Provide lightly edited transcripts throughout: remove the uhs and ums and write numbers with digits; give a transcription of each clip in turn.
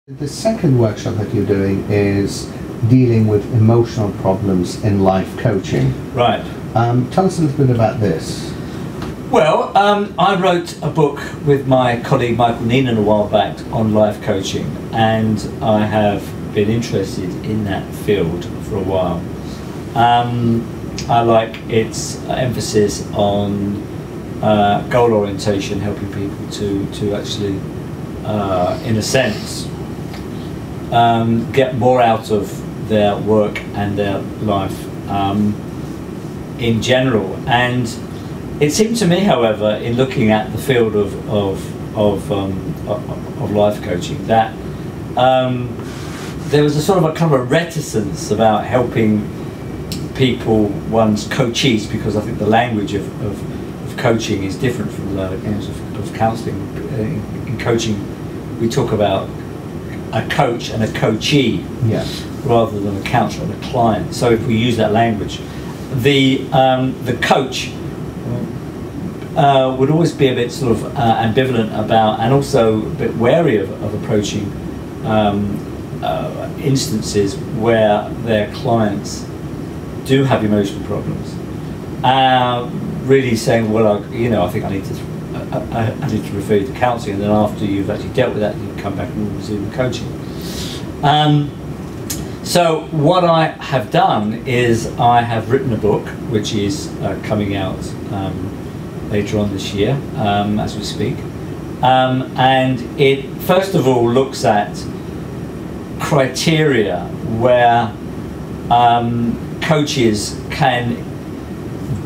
The second workshop that you're doing is dealing with emotional problems in life coaching. Right. Tell us a little bit about this. Well, I wrote a book with my colleague Michael Neenan a while back on life coaching, and I have been interested in that field for a while. I like its emphasis on goal orientation, helping people to actually, in a sense, get more out of their work and their life in general. And it seemed to me, however, in looking at the field of life coaching, that there was a sort of a kind of a reticence about helping people, one's coachees, because I think the language of coaching is different from the language of counselling. In coaching, we talk about a coach and a coachee, yes, rather than a counsellor and a client. So if we use that language, the coach would always be a bit sort of ambivalent about, and also a bit wary of approaching instances where their clients do have emotional problems. Really saying, well, I think I need to refer you to counselling, and then after you've actually dealt with that, you can come back and resume coaching. So what I have done is I have written a book which is coming out later on this year, as we speak, and it first of all looks at criteria where coaches can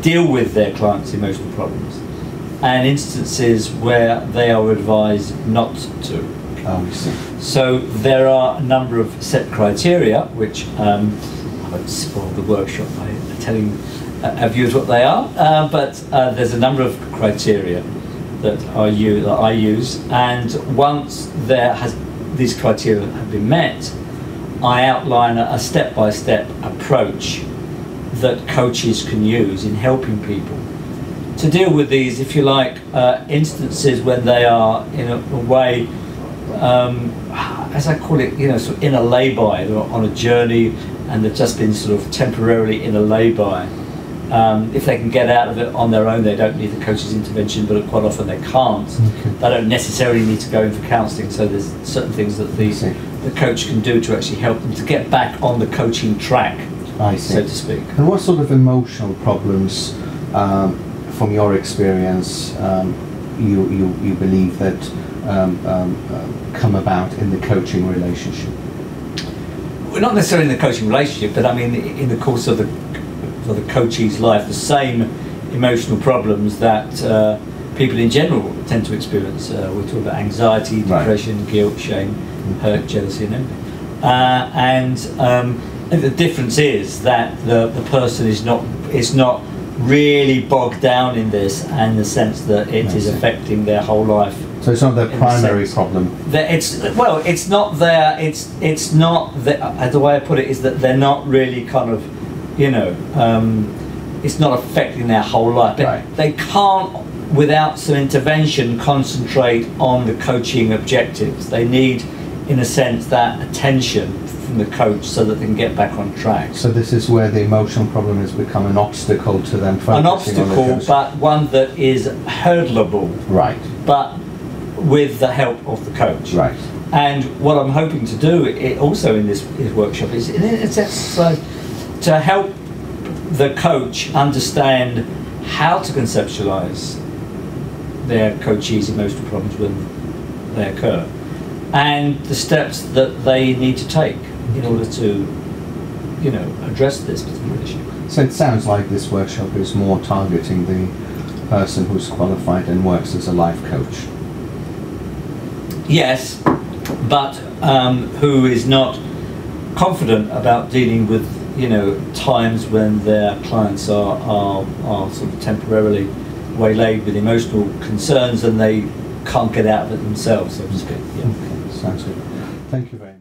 deal with their clients' emotional problems, and instances where they are advised not to. Oh, I see. So there are a number of set criteria, which I won't spoil the workshop by telling our viewers what they are, but there's a number of criteria that I use, and once these criteria have been met, I outline a step-by-step approach that coaches can use in helping people to deal with these, if you like, instances when they are in a way, as I call it, sort of in a lay-by. They're on a journey and they've just been sort of temporarily in a lay-by. If they can get out of it on their own, they don't need the coach's intervention, but quite often they can't. Okay. They don't necessarily need to go in for counselling, so there's certain things that the coach can do to actually help them to get back on the coaching track, I see, so to speak. And what sort of emotional problems, from your experience, you believe that come about in the coaching relationship? Well, not necessarily in the coaching relationship, but I mean in the course of the coachee's life, the same emotional problems that people in general tend to experience. We talk about anxiety, depression, right, guilt, shame, hurt, jealousy, and envy. And the difference is that the person is not really bogged down in this, and the sense that it is affecting their whole life. So it's not their primary problem. It's not their. It's not the. The way I put it is that they're not really kind of, it's not affecting their whole life. Right. They can't, without some intervention, concentrate on the coaching objectives. They need, in a sense, that attention from the coach so that they can get back on track. So this is where the emotional problem has become an obstacle to them focusing on the coaching. An obstacle, but one that is hurdleable. Right. But with the help of the coach. Right. And what I'm hoping to do also in this workshop is, in a sense, to help the coach understand how to conceptualize their coachee's emotional problems when they occur, and the steps that they need to take in order to, address this particular issue. So it sounds like this workshop is more targeting the person who's qualified and works as a life coach. Yes, but who is not confident about dealing with, times when their clients are sort of temporarily waylaid with emotional concerns and they can't get out of it themselves, so to speak. Yeah. Okay, sounds good. Thank you very much.